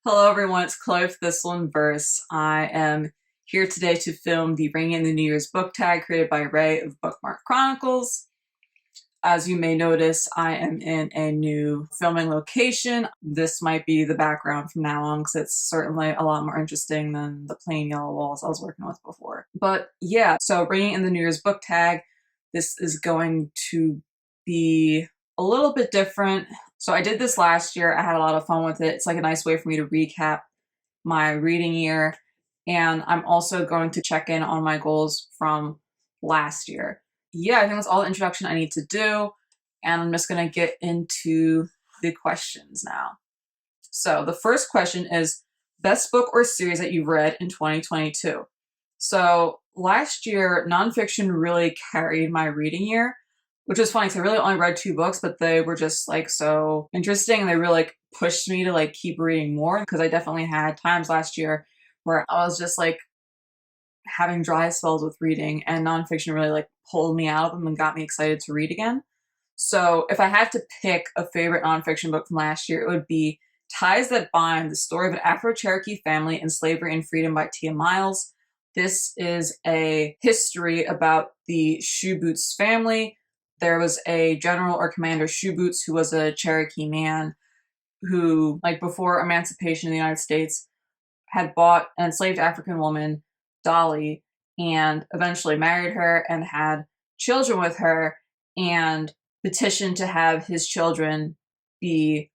Hello everyone, it's Chloe with Thistle and Verse. I am here today to film the Ring in the New Year's book tag created by Ray of Bookmark Chronicles. As you may notice, I am in a new filming location. This might be the background from now on because it's certainly a lot more interesting than the plain yellow walls I was working with before. But yeah, so Ring in the New Year's book tag, this is going to be a little bit different. So I did this last year. I had a lot of fun with it. It's like a nice way for me to recap my reading year. And I'm also going to check in on my goals from last year. Yeah, I think that's all the introduction I need to do. And I'm just going to get into the questions now. So the first question is, best book or series that you've read in 2022? So last year, nonfiction really carried my reading year, which was funny because I really only read 2 books, but they were just like so interesting and they really like pushed me to like keep reading more, because I definitely had times last year where I was just like having dry spells with reading, and nonfiction really like pulled me out of them and got me excited to read again. So if I had to pick a favorite nonfiction book from last year, it would be Ties That Bind, the story of an Afro-Cherokee family in slavery and freedom by Tia Miles. This is a history about the Shoeboots family. There was a general or commander Shoeboots who was a Cherokee man who, like before emancipation in the United States, had bought an enslaved African woman, Dolly, and eventually married her and had children with her, and petitioned to have his children be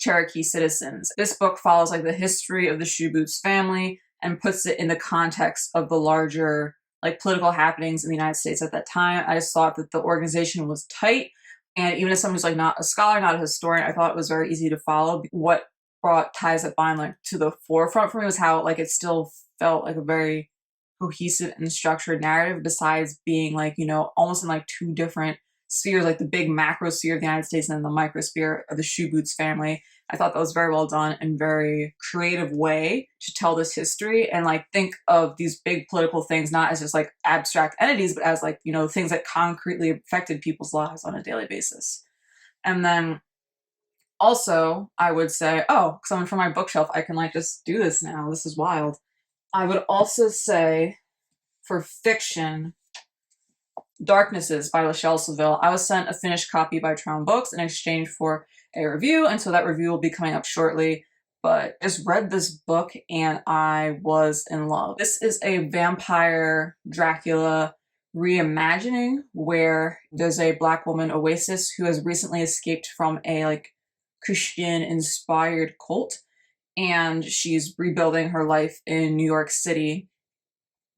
Cherokee citizens. This book follows like the history of the Shoeboots family and puts it in the context of the larger like political happenings in the United States at that time. I just thought that the organization was tight, and even as someone who's like not a scholar, not a historian, I thought it was very easy to follow. What brought Ties That Bind like to the forefront for me was how like it still felt like a very cohesive and structured narrative, besides being like, you know, almost in like 2 different spheres, like the big macro sphere of the United States and then the microsphere of the Shoeboots family. I thought that was very well done and very creative way to tell this history and like think of these big political things not as just like abstract entities, but as like, you know, things that concretely affected people's lives on a daily basis. And then also I would say, oh, someone from my bookshelf, I can like just do this now. This is wild. I would also say for fiction, Darknesses by Lachelle Seville. I was sent a finished copy by Trown Books in exchange for a review, and so that review will be coming up shortly. But I just read this book and I was in love. This is a vampire Dracula reimagining where there's a Black woman, Oasis, who has recently escaped from a like Christian-inspired cult, and she's rebuilding her life in New York City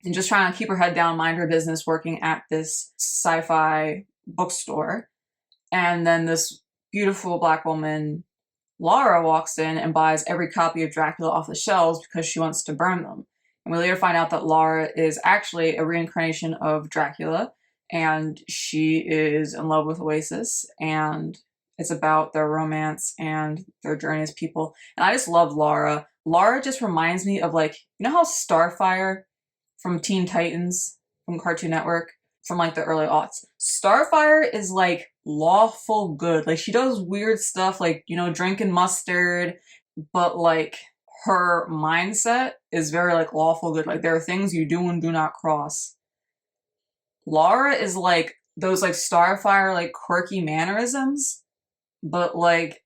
and just trying to keep her head down, mind her business, working at this sci-fi bookstore. And then this beautiful Black woman, Laura, walks in and buys every copy of Dracula off the shelves because she wants to burn them. And we later find out that Laura is actually a reincarnation of Dracula, and she is in love with Oasis, and it's about their romance and their journey as people. And I just love Laura. Laura just reminds me of like, you know how Starfire from Teen Titans from Cartoon Network from like the early aughts. Starfire is like lawful good. Like she does weird stuff like, you know, drinking mustard, but like her mindset is very like lawful good. Like there are things you do and do not cross. Laura is like those like Starfire like quirky mannerisms, but like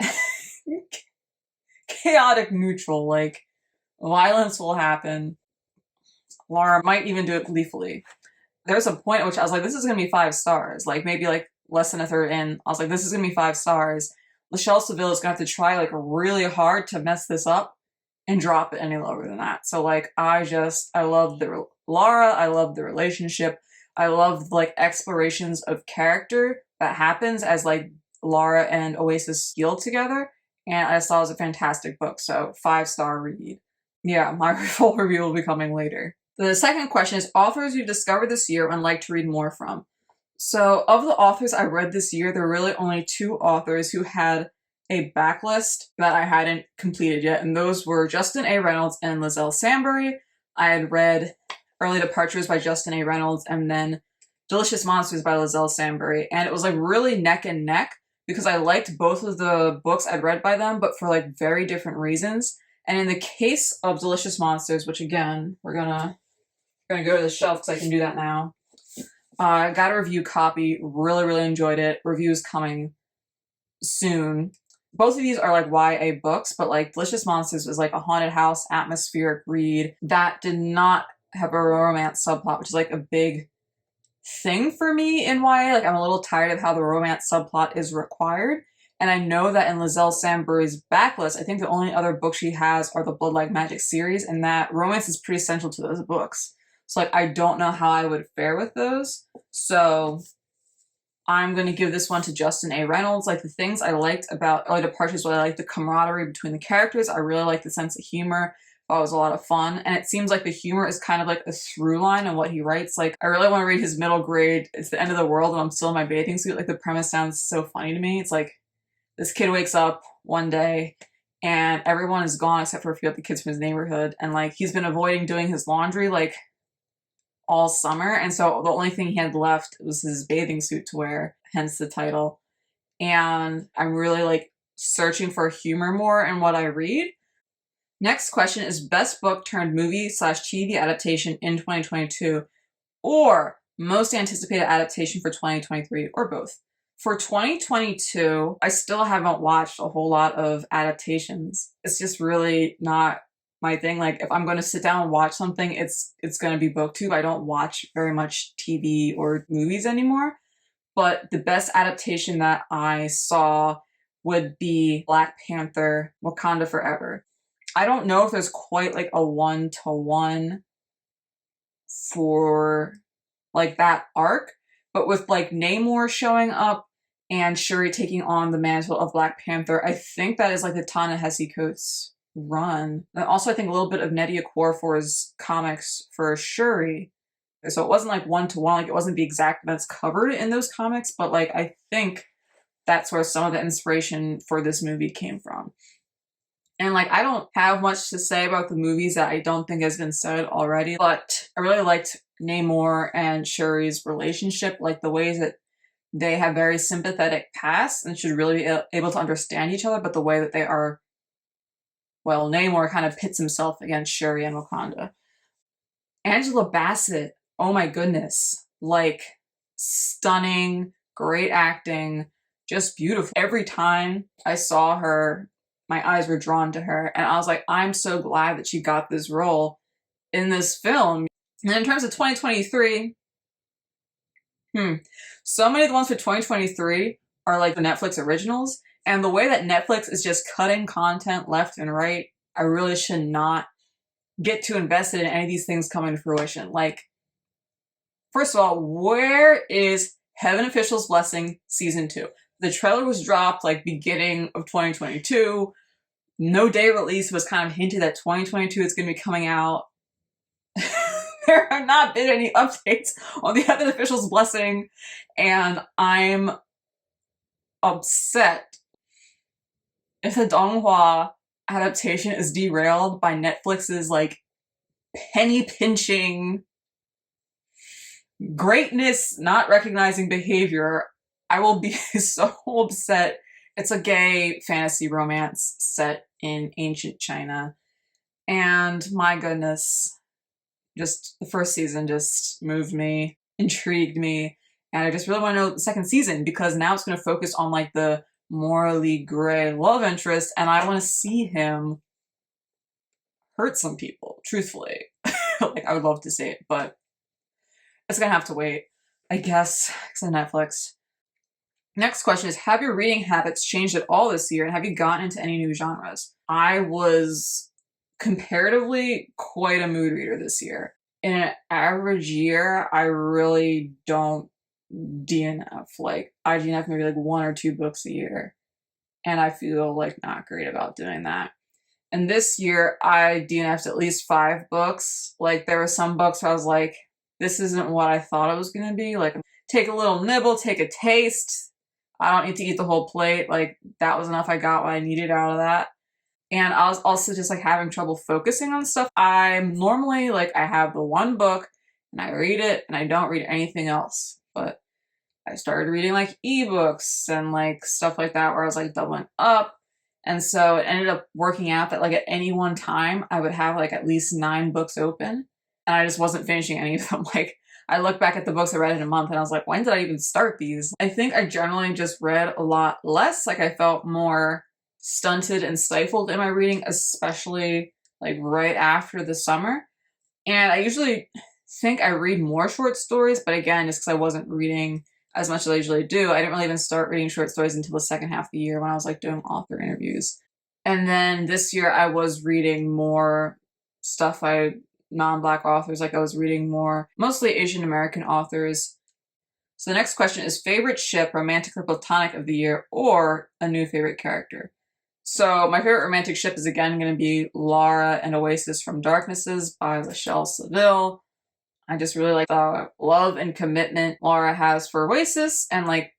chaotic neutral. Like violence will happen. Laura might even do it gleefully. There's a point at which I was like, this is gonna be 5 stars. Like maybe like less than a third in, I was like, this is gonna be 5 stars. Lachelle Seville is gonna have to try like really hard to mess this up and drop it any lower than that. So like I love the Laura, I love the relationship, I love like explorations of character that happens as like Laura and Oasis heal together, and I just thought it was a fantastic book. So 5-star read. Yeah, my full review will be coming later. The second question is authors you've discovered this year and like to read more from. So of the authors I read this year, there were really only 2 authors who had a backlist that I hadn't completed yet, and those were Justin A. Reynolds and Lizelle Sambury. I had read Early Departures by Justin A. Reynolds and then Delicious Monsters by Lizelle Sambury, and it was like really neck and neck because I liked both of the books I'd read by them, but for like very different reasons. And in the case of Delicious Monsters, which again, we're gonna go to the shelf because I can do that now. I got a review copy, really enjoyed it. Reviews coming soon. Both of these are like YA books, but like Delicious Monsters was like a haunted house atmospheric read that did not have a romance subplot, which is like a big thing for me in YA. Like I'm a little tired of how the romance subplot is required. And I know that in Lizelle Sambury's backlist, I think the only other books she has are the Blood Like Magic series, and that romance is pretty central to those books. So like I don't know how I would fare with those. So I'm going to give this one to Justin A. Reynolds. Like the things I liked about Early Departures, what I liked the camaraderie between the characters. I really liked the sense of humor. Thought it was a lot of fun. And it seems like the humor is kind of like a through line in what he writes. Like I really want to read his middle grade. It's the end of the world and I'm still in my bathing suit. Like the premise sounds so funny to me. It's like this kid wakes up one day and everyone is gone except for a few of the kids from his neighborhood. And like he's been avoiding doing his laundry like all summer. And so the only thing he had left was his bathing suit to wear, hence the title. And I'm really like searching for humor more in what I read. Next question is best book turned movie/TV adaptation in 2022 or most anticipated adaptation for 2023 or both. For 2022, I still haven't watched a whole lot of adaptations. It's just really not my thing. Like if I'm going to sit down and watch something, it's going to be BookTube. I don't watch very much TV or movies anymore. But the best adaptation that I saw would be Black Panther: Wakanda Forever. I don't know if there's quite like a one-to-one for like that arc, but with like Namor showing up and Shuri taking on the mantle of Black Panther, I think that is like the Ta-Nehisi Coates run. And also I think a little bit of Nnedi Okorafor's comics for Shuri. So it wasn't like one-to-one, like it wasn't the exact events covered in those comics, but like I think that's where some of the inspiration for this movie came from. And like I don't have much to say about the movies that I don't think has been said already, but I really liked Namor and Shuri's relationship, like the ways that they have very sympathetic pasts and should really be able to understand each other, but the way that they are, well, Namor kind of pits himself against Shuri and Wakanda. Angela Bassett, oh my goodness, like stunning, great acting, just beautiful. Every time I saw her, my eyes were drawn to her, and I was like, I'm so glad that she got this role in this film. And in terms of 2023, so many of the ones for 2023 are like the Netflix originals, and the way that Netflix is just cutting content left and right, I really should not get too invested in any of these things coming to fruition. Like, first of all, where is Heaven Official's Blessing Season 2? The trailer was dropped like beginning of 2022. No day release, was kind of hinted that 2022 is going to be coming out. There have not been any updates on the Heaven Official's Blessing, and I'm upset if the Donghua adaptation is derailed by Netflix's like penny pinching greatness not recognizing behavior. I will be so upset. It's a gay fantasy romance set in ancient China, and my goodness, just the first season just moved me, intrigued me, and I just really want to know the second season because now it's going to focus on like the morally gray love interest, and I want to see him hurt some people, truthfully. Like I would love to see it, but it's gonna have to wait, I guess, because of Netflix. Next question is, have your reading habits changed at all this year, and have you gotten into any new genres? I was comparatively quite a mood reader this year. In an average year, I really don't DNF. Like, I DNF maybe like 1 or 2 books a year, and I feel like not great about doing that. And this year, I DNF'd at least 5 books. Like, there were some books where I was like, this isn't what I thought it was going to be. Like, take a little nibble, take a taste. I don't need to eat the whole plate. Like, that was enough. I got what I needed out of that. And I was also just, like, having trouble focusing on stuff. I'm normally, like, I have the one book, and I read it, and I don't read anything else. But I started reading, like, ebooks and, like, stuff like that where I was, like, doubling up. And so it ended up working out that like at any one time I would have like at least 9 books open, and I just wasn't finishing any of them. Like I look back at the books I read in a month and I was like, when did I even start these? I think I generally just read a lot less. Like I felt more stunted and stifled in my reading, especially like right after the summer. And I usually think I read more short stories, but again, just because I wasn't reading as much as I usually do, I didn't really even start reading short stories until the second half of the year when I was like doing author interviews. And then this year I was reading more stuff non-Black authors, like I was reading more, mostly Asian American authors. So the next question is favorite ship, romantic or platonic of the year, or a new favorite character. So my favorite romantic ship is again going to be Lara and Oasis from Darknesses by Lachelle Seville. I just really like the love and commitment Lara has for Oasis and like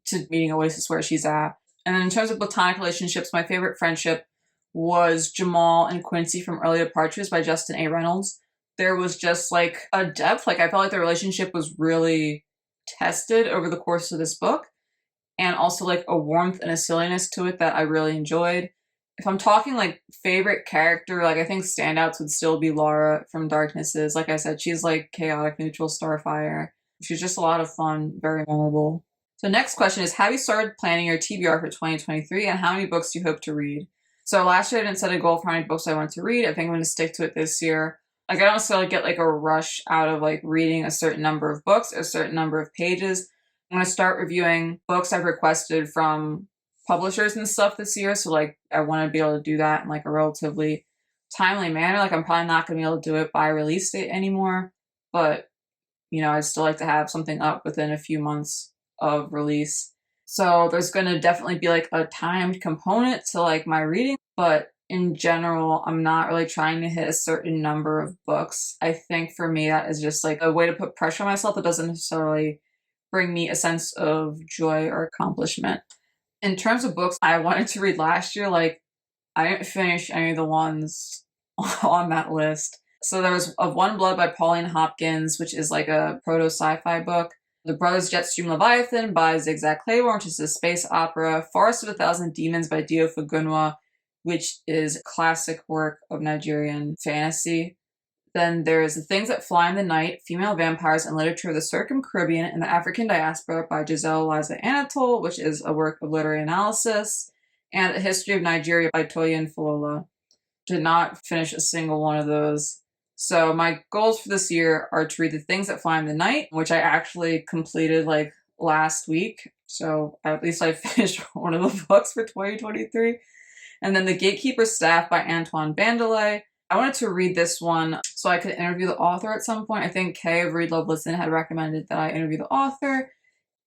to meeting Oasis where she's at. And then in terms of platonic relationships, my favorite friendship was Jamal and Quincy from Early Departures by Justin A. Reynolds. There was just like a depth, like I felt like the relationship was really tested over the course of this book, and also like a warmth and a silliness to it that I really enjoyed. If I'm talking like favorite character, like I think standouts would still be Lara from Darknesses. Like I said, she's like chaotic neutral starfire. She's just a lot of fun, very memorable. So next question is, have you started planning your TBR for 2023 and how many books do you hope to read? So last year I didn't set a goal for how many books I wanted to read. I think I'm going to stick to it this year. Like I don't necessarily get like a rush out of like reading a certain number of books, a certain number of pages. I'm going to start reviewing books I've requested from publishers and stuff this year. So like I want to be able to do that in like a relatively timely manner. Like I'm probably not going to be able to do it by release date anymore, but you know, I'd still like to have something up within a few months of release. So there's going to definitely be like a timed component to like my reading, but in general, I'm not really trying to hit a certain number of books. I think for me, that is just like a way to put pressure on myself that doesn't necessarily bring me a sense of joy or accomplishment. In terms of books I wanted to read last year, like I didn't finish any of the ones on that list. So there was Of One Blood by Pauline Hopkins, which is like a proto-sci-fi book. The Brothers Jetstream Leviathan by Zigzag Claiborne, which is a space opera. Forest of a Thousand Demons by Dio Fagunwa, which is a classic work of Nigerian fantasy. Then there's The Things That Fly in the Night, Female Vampires and Literature of the Circum-Caribbean and the African Diaspora by Giselle Liza Anatole, which is a work of literary analysis. And A History of Nigeria by Toyin Falola. Did not finish a single one of those. So my goals for this year are to read The Things That Fly in the Night, which I actually completed like last week. So at least I finished one of the books for 2023. And then The Gatekeeper's Staff by Antoine Bandelet. I wanted to read this one so I could interview the author at some point. I think Kay of Read, Love, Listen had recommended that I interview the author.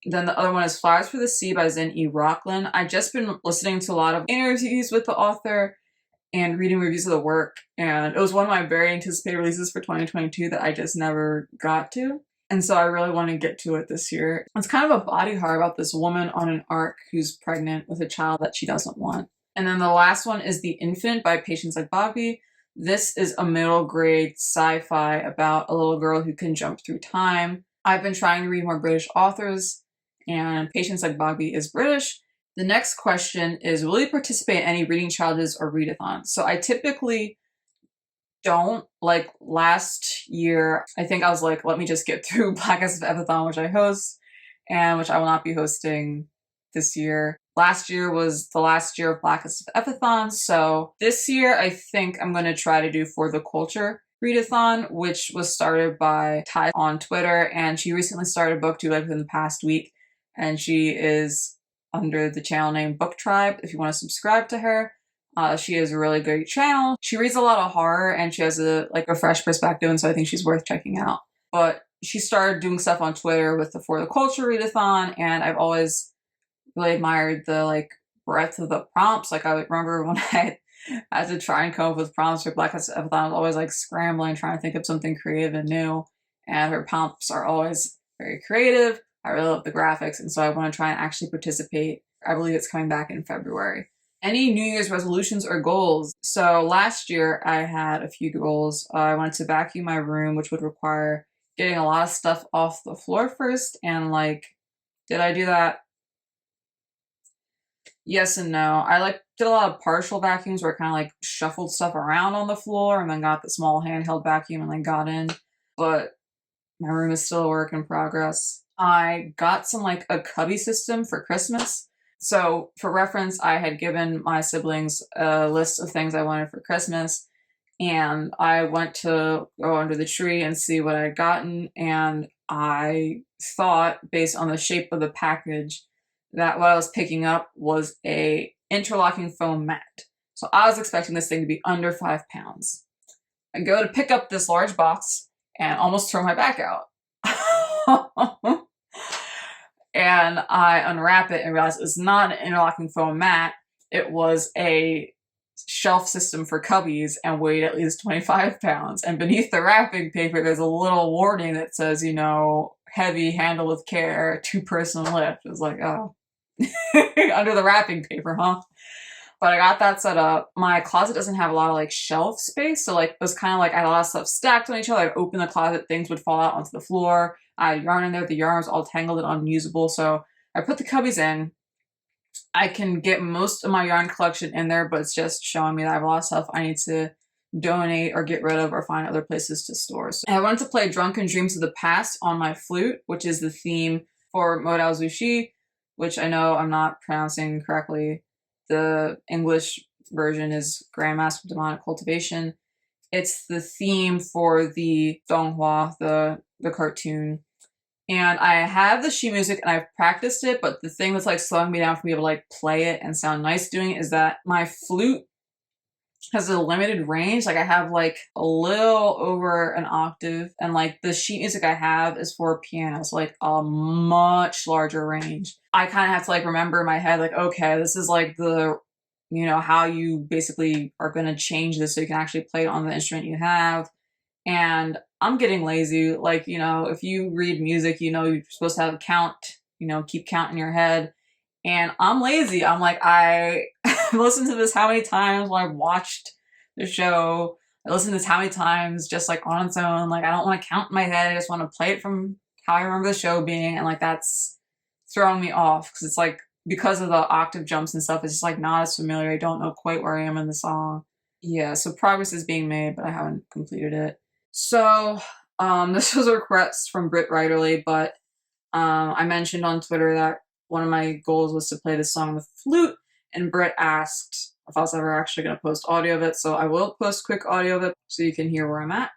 Then the other one is Flowers for the Sea by Zin E. Rockland. I've just been listening to a lot of interviews with the author and reading reviews of the work, and it was one of my very anticipated releases for 2022 that I just never got to. And so I really want to get to it this year. It's kind of a body horror about this woman on an ark who's pregnant with a child that she doesn't want. And then the last one is The Infant by Patience Like Bobby. This is a middle grade sci-fi about a little girl who can jump through time. I've been trying to read more British authors, and Patience Like Bobby is British. The next question is, will you participate in any reading challenges or readathons? So I typically don't. Like last year, I think I was like, let me just get through Blackest of Evathon, which I host, and which I will not be hosting this year. Last year was the last year of Blackest of Evathon, so this year I think I'm going to try to do For the Culture readathon, which was started by Ty on Twitter, and she recently started a book too, like within the past week, and she is under the channel name Book Tribe if you want to subscribe to her. She has a really great channel. She reads a lot of horror and she has a fresh perspective, and so I think she's worth checking out. But she started doing stuff on Twitter with the For the Culture readathon, and I've always really admired the breadth of the prompts. Like I remember when I had to try and come up with prompts for Black Evathon, I was always scrambling, trying to think of something creative and new. And her prompts are always very creative. I really love the graphics, and so I want to try and actually participate. I believe it's coming back in February. Any New Year's resolutions or goals? So last year I had a few goals. I wanted to vacuum my room, which would require getting a lot of stuff off the floor first. And did I do that? Yes and no. I like did a lot of partial vacuums where I kind of like shuffled stuff around on the floor and then got the small handheld vacuum and then got in. But my room is still a work in progress. I got some like a cubby system for Christmas. So for reference, I had given my siblings a list of things I wanted for Christmas, and I went to go under the tree and see what I'd gotten, and I thought, based on the shape of the package, that what I was picking up was a interlocking foam mat. So I was expecting this thing to be under 5 pounds. I go to pick up this large box and almost throw my back out. And I unwrap it and realize it's not an interlocking foam mat. It was a shelf system for cubbies and weighed at least 25 pounds. And beneath the wrapping paper, there's a little warning that says, you know, heavy, handle with care, 2-person lift. It was like, oh, under the wrapping paper, huh? But I got that set up. My closet doesn't have a lot of like shelf space. So like it was kind of like I had a lot of stuff stacked on each other. I'd open the closet, things would fall out onto the floor. I had yarn in there. The yarn was all tangled and unusable. So I put the cubbies in. I can get most of my yarn collection in there, but it's just showing me that I have a lot of stuff I need to donate or get rid of or find other places to store. So I wanted to play Drunken Dreams of the Past on my flute, which is the theme for Modao Zushi, which I know I'm not pronouncing correctly. The English version is Grandmaster of Demonic Cultivation. It's the theme for the Donghua, the cartoon. And I have the sheet music and I've practiced it, but the thing that's like slowing me down for me to like play it and sound nice doing it is that my flute has a limited range. Like I have like a little over an octave, and like the sheet music I have is for piano, so like a much larger range. I kind of have to like remember in my head, like, okay, this is like the, you know, how you basically are going to change this so you can actually play it on the instrument you have. And I'm getting lazy. Like, you know, if you read music, you know, you're supposed to have a count, you know, keep count in your head. And I'm lazy. I'm like, I listened to this how many times when I've watched the show. I listened to this how many times just like on its own. Like, I don't want to count in my head. I just want to play it from how I remember the show being. And like, that's throwing me off because it's like, because of the octave jumps and stuff, it's just like not as familiar. I don't know quite where I am in the song. Yeah, so progress is being made, but I haven't completed it. So, this was a request from Britt Reiterly, but I mentioned on Twitter that one of my goals was to play this song on the flute, and Britt asked if I was ever actually going to post audio of it, so I will post quick audio of it so you can hear where I'm at.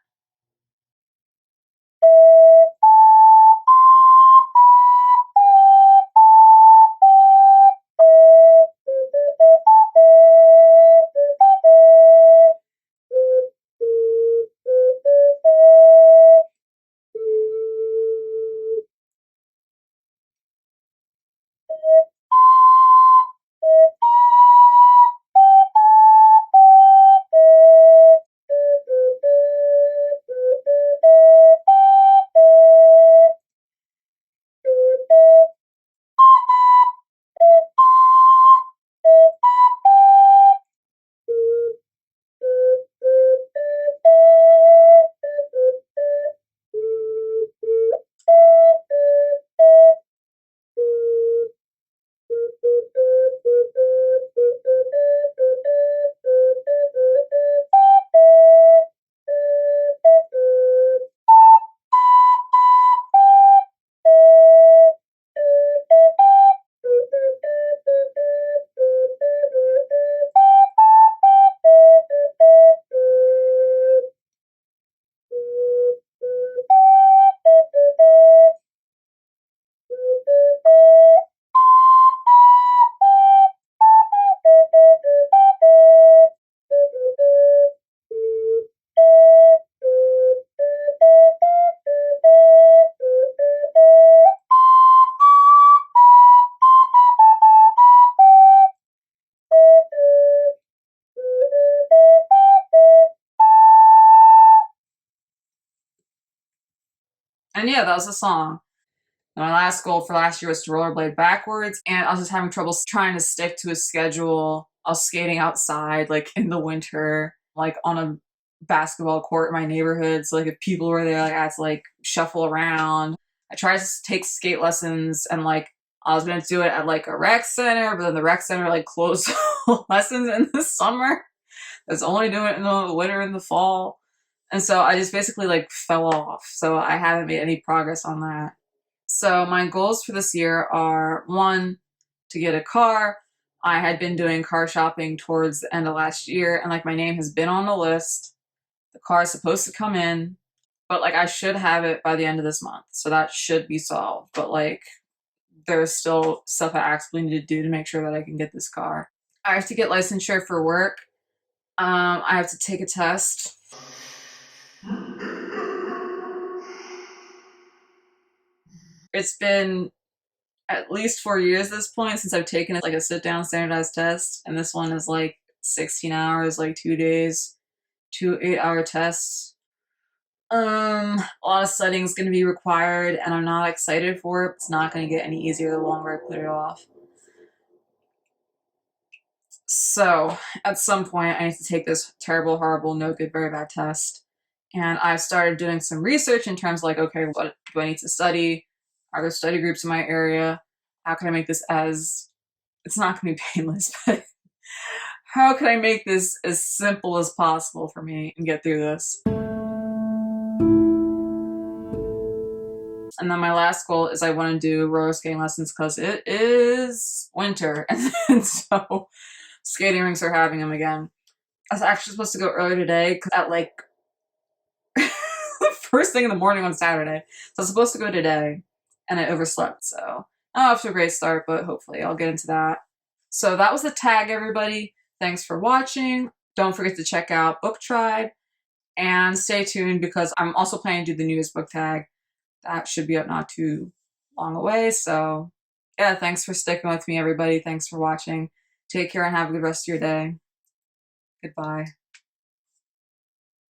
And yeah, that was the song. My last goal for last year was to rollerblade backwards, and I was just having trouble trying to stick to a schedule. I was skating outside, like in the winter, like on a basketball court in my neighborhood. So like if people were there, like I had to like shuffle around. I tried to take skate lessons, and like I was going to do it at like a rec center, but then the rec center like closed lessons in the summer. I was only doing it in the winter and the fall. And so I just basically like fell off. So I haven't made any progress on that. So my goals for this year are, one, to get a car. I had been doing car shopping towards the end of last year, and like my name has been on the list. The car is supposed to come in, but like I should have it by the end of this month. So that should be solved. But like there's still stuff I actually need to do to make sure that I can get this car. I have to get licensure for work. I have to take a test. It's been at least 4 years at this point since I've taken like a sit-down standardized test, and this one is like 16 hours, like 2 days, 2 8-hour tests. A lot of studying is going to be required, and I'm not excited for it. It's not going to get any easier the longer I put it off. So at some point, I need to take this terrible, horrible, no good, very bad test. And I've started doing some research in terms of like, okay, what do I need to study? Are there study groups in my area? How can I make this as, it's not going to be painless, but how can I make this as simple as possible for me and get through this? And then my last goal is I want to do roller skating lessons because it is winter. And so skating rinks are having them again. I was actually supposed to go earlier today at like first thing in the morning on Saturday. So I was supposed to go today and I overslept. So I'm off to a great start, but hopefully I'll get into that. So that was the tag, everybody. Thanks for watching. Don't forget to check out Book Tribe and stay tuned because I'm also planning to do the newest book tag. That should be up not too long away. So yeah, thanks for sticking with me, everybody. Thanks for watching. Take care and have a good rest of your day. Goodbye.